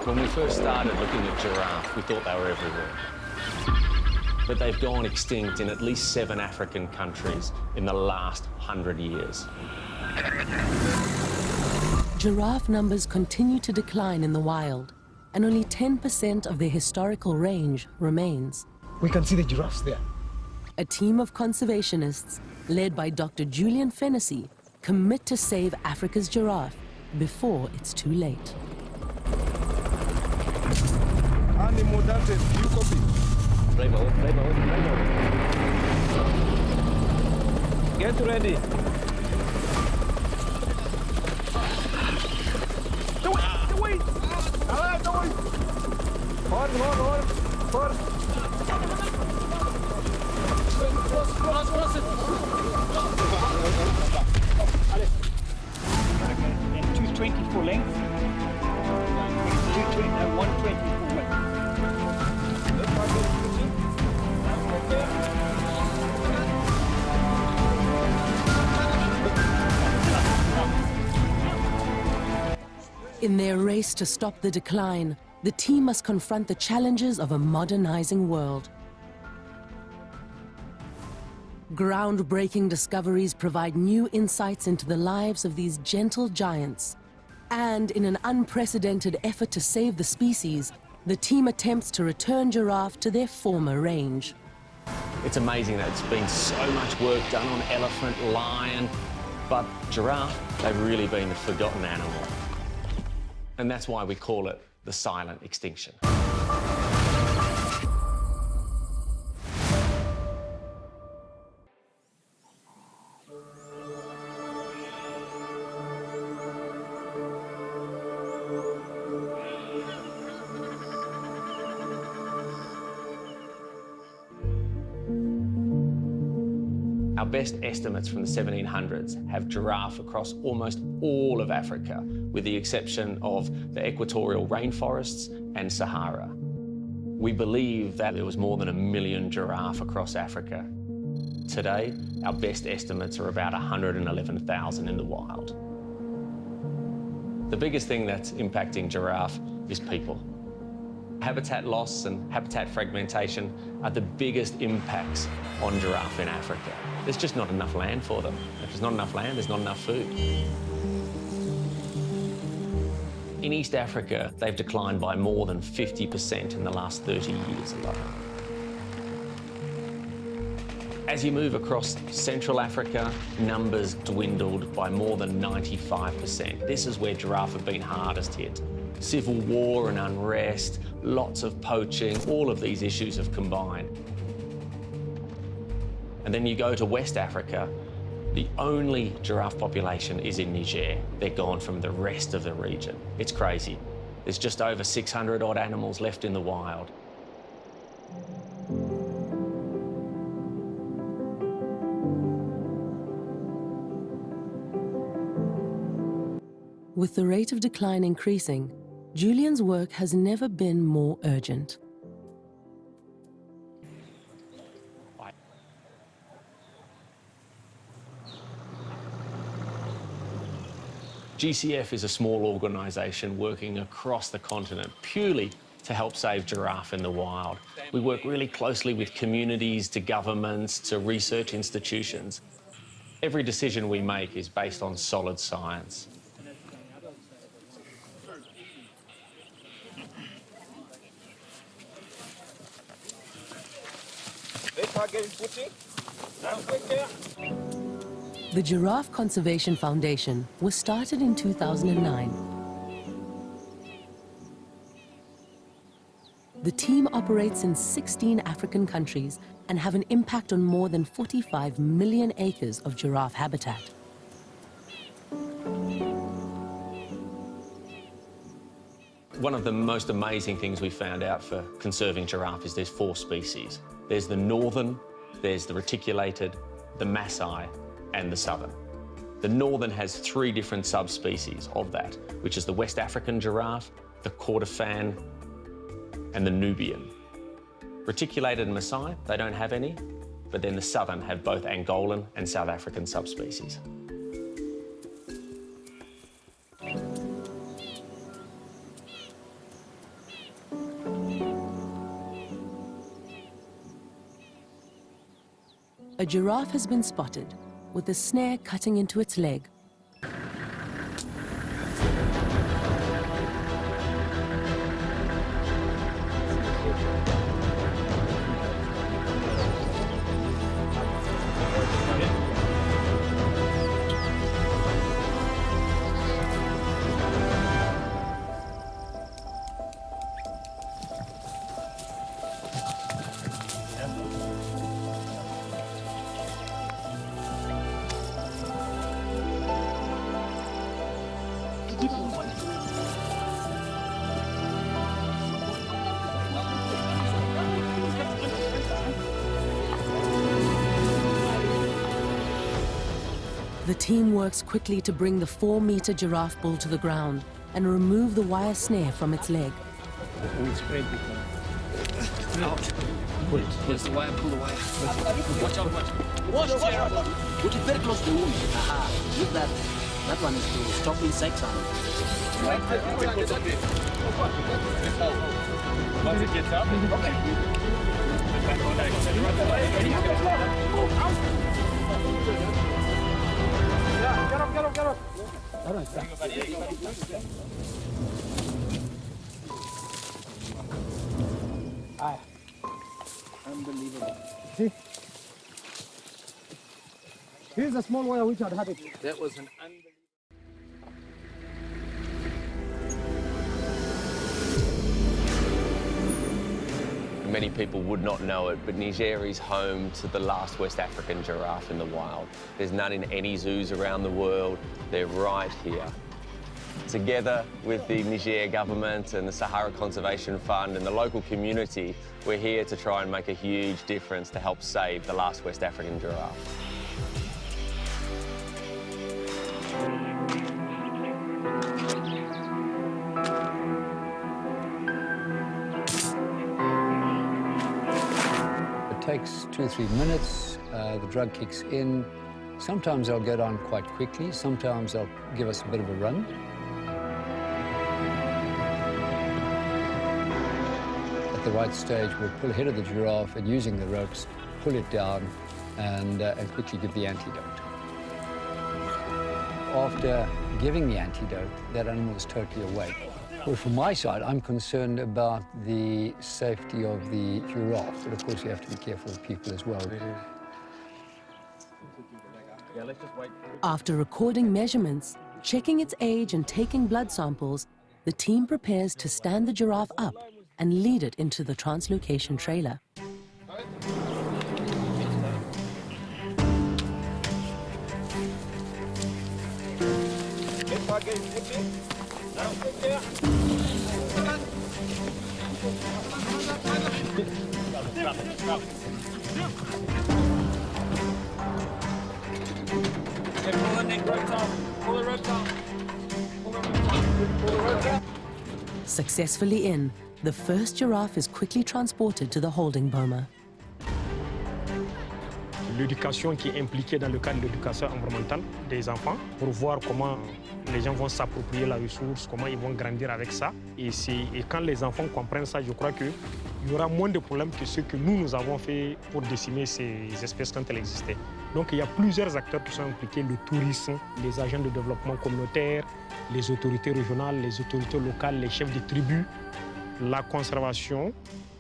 When we first started looking at giraffe, we thought they were everywhere. But they've gone extinct in at least 7 African countries in the last 100 years. Giraffe numbers continue to decline in the wild, and only 10% of their historical range remains. We can see the giraffes there. A team of conservationists, led by Dr. Julian Fennessy, commit to save Africa's giraffe before it's too late. Animal Dante, you copy? Play ball, play ball, play ball. Get ready. Do it! Alright, do it! Hold. Cross it. And 220 for length. 220, no, 120 for width. In their race to stop the decline, the team must confront the challenges of a modernizing world. Groundbreaking discoveries provide new insights into the lives of these gentle giants. And in an unprecedented effort to save the species, the team attempts to return giraffe to their former range. It's amazing that it's been so much work done on elephant, lion, but giraffe, they've really been the forgotten animal. And that's why we call it the silent extinction. Our best estimates from the 1700s have giraffe across almost all of Africa, with the exception of the equatorial rainforests and Sahara. We believe that there was more than 1 million giraffe across Africa. Today, our best estimates are about 111,000 in the wild. The biggest thing that's impacting giraffe is people. Habitat loss and habitat fragmentation are the biggest impacts on giraffe in Africa. There's just not enough land for them. If there's not enough land, there's not enough food. In East Africa, they've declined by more than 50% in the last 30 years alone. As you move across Central Africa, numbers dwindled by more than 95%. This is where giraffe have been hardest hit. Civil war and unrest, lots of poaching, all of these issues have combined. And then you go to West Africa, the only giraffe population is in Niger. They're gone from the rest of the region. It's crazy. There's just over 600 odd animals left in the wild. With the rate of decline increasing, Julian's work has never been more urgent. GCF is a small organisation working across the continent purely to help save giraffe in the wild. We work really closely with communities, to governments, to research institutions. Every decision we make is based on solid science. The Giraffe Conservation Foundation was started in 2009. The team operates in 16 African countries and have an impact on more than 45 million acres of giraffe habitat. One of the most amazing things we found out for conserving giraffe is there's 4 species. There's the northern, there's the reticulated, the Maasai, and the southern. The northern has 3 different subspecies of that, which is the West African giraffe, the Kordofan, and the Nubian. Reticulated and Maasai, they don't have any, but then the southern have both Angolan and South African subspecies. A giraffe has been spotted, with a snare cutting into its leg. The team works quickly to bring the 4-meter giraffe bull to the ground and remove the wire snare from its leg. We spread it. Out. Pull the wire, pull the wire. Watch out, watch. Put it very close to the wound. Aha. Use that. That one is to stop insects on it. Once it gets up, yeah, get up, get up, get up. Unbelievable. See? Here's a small wire which had it. That was an unbelievable. Many people would not know it, but Niger is home to the last West African giraffe in the wild. There's none in any zoos around the world. They're right here. Together with the Niger government and the Sahara Conservation Fund and the local community, we're here to try and make a huge difference to help save the last West African giraffe. It takes 2 or 3 minutes, the drug kicks in. Sometimes they'll go down quite quickly, sometimes they'll give us a bit of a run. At the right stage, we'll pull ahead of the giraffe and using the ropes, pull it down and quickly give the antidote. After giving the antidote, that animal is totally awake. Well, from my side, I'm concerned about the safety of the giraffe, but of course you have to be careful of people as well. After recording measurements, checking its age and taking blood samples, the team prepares to stand the giraffe up and lead it into the translocation trailer. Successfully in, the first giraffe is quickly transported to the holding boma. L'éducation qui est impliquée dans le cadre de l'éducation environnementale des enfants pour voir comment les gens vont s'approprier la ressource, comment ils vont grandir avec ça. Et quand les enfants comprennent ça, je crois qu'il y aura moins de problèmes que ceux que nous avons fait pour décimer ces espèces quand elles existaient. Donc il y a plusieurs acteurs qui sont impliqués, le tourisme, les agents de développement communautaire, les autorités régionales, les autorités locales, les chefs de tribus. La conservation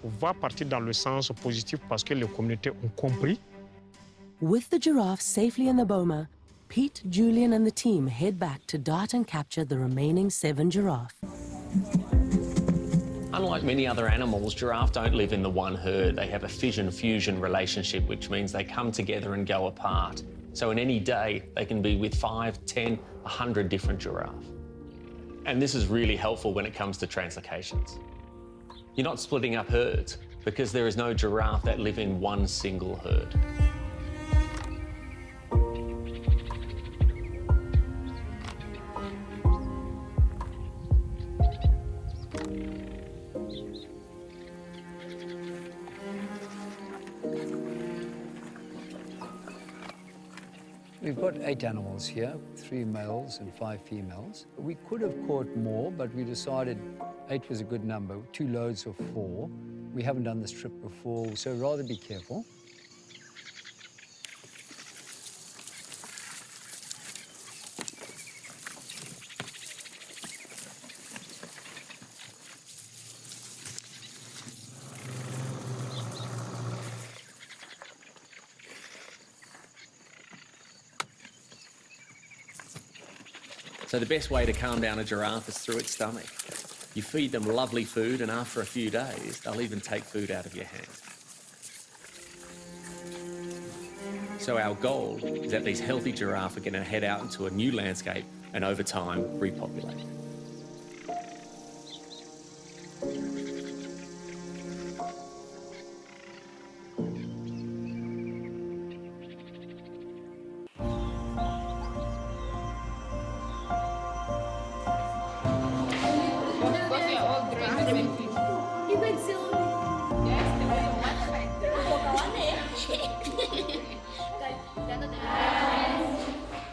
va partir dans le sens positif parce que les communautés ont compris. With the giraffe safely in the boma, Pete, Julian and the team head back to dart and capture the remaining 7 giraffe. Unlike many other animals, giraffe don't live in the one herd. They have a fission-fusion relationship, which means they come together and go apart. So in any day, they can be with 5, 10, 100 different giraffe. And this is really helpful when it comes to translocations. You're not splitting up herds because there is no giraffe that live in one single herd. We've got 8 animals here, 3 males and 5 females. We could have caught more, but we decided 8 was a good number, 2 loads of 4. We haven't done this trip before, so rather be careful. So the best way to calm down a giraffe is through its stomach. You feed them lovely food, and after a few days, they'll even take food out of your hand. So our goal is that these healthy giraffe are going to head out into a new landscape and over time repopulate.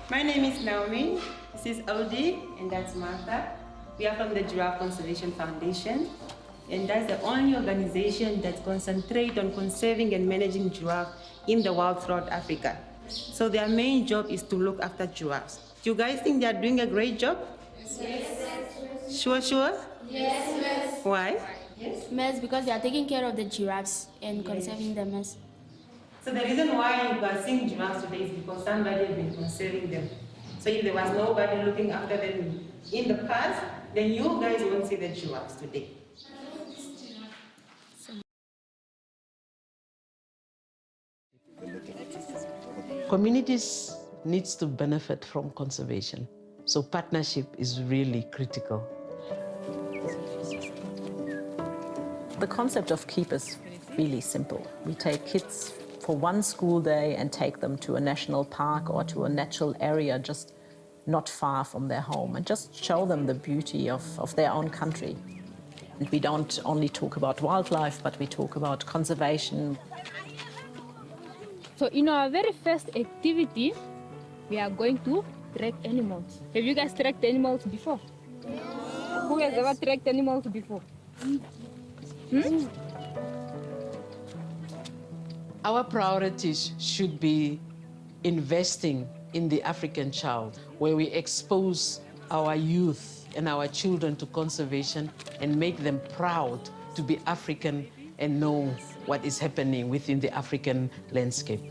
My name is Naomi, this is Odie, and that's Martha. We are from the Giraffe Conservation Foundation, and that's the only organization that concentrates on conserving and managing giraffe in the wild throughout Africa. So their main job is to look after giraffes. Do you guys think they are doing a great job? Yes. Sure? Yes. Why? Yes, because they are taking care of the giraffes and conserving them. So the reason why you are seeing giraffes today is because somebody has been conserving them. So if there was nobody looking after them in the past, then you guys won't see the giraffes today. Communities needs to benefit from conservation, so partnership is really critical. The concept of keep is really simple. We take kids for one school day and take them to a national park or to a natural area just not far from their home and just show them the beauty of their own country. And we don't only talk about wildlife, but we talk about conservation. So in our very first activity, we are going to track animals. Have you guys tracked animals before? No. Who has ever tracked animals before? Our priorities should be investing in the African child, where we expose our youth and our children to conservation and make them proud to be African and know what is happening within the African landscape.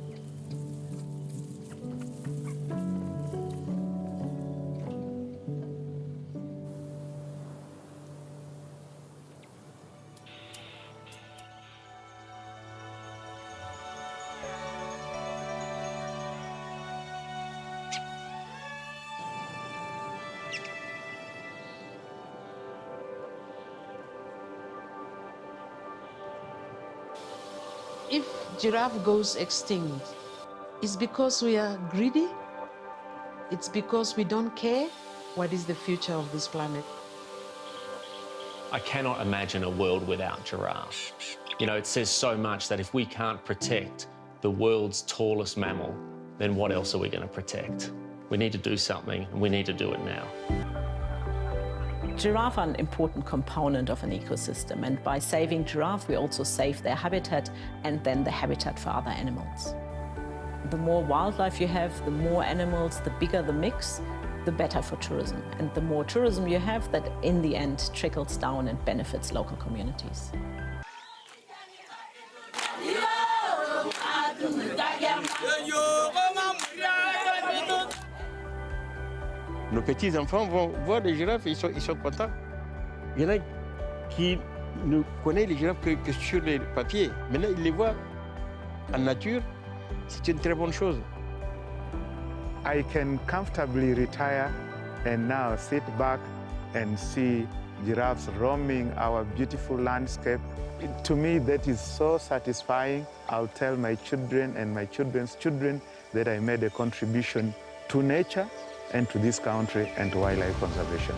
If giraffe goes extinct, it's because we are greedy. It's because we don't care what is the future of this planet. I cannot imagine a world without giraffe. You know, it says so much that if we can't protect the world's tallest mammal, then what else are we going to protect? We need to do something, and we need to do it now. Giraffe are an important component of an ecosystem, and by saving giraffe, we also save their habitat and then the habitat for other animals. The more wildlife you have, the more animals, the bigger the mix, the better for tourism. And the more tourism you have, that in the end trickles down and benefits local communities. Nos petits-enfants vont voir les girafes et ils sont contents. Il y en a qui ne connaissent les girafes que sur les papiers. Maintenant, ils les voient en nature. C'est une très bonne chose. I can comfortably retire and now sit back and see giraffes roaming our beautiful landscape. To me, that is so satisfying. I'll tell my children and my children's children that I made a contribution to nature and to this country and to wildlife conservation.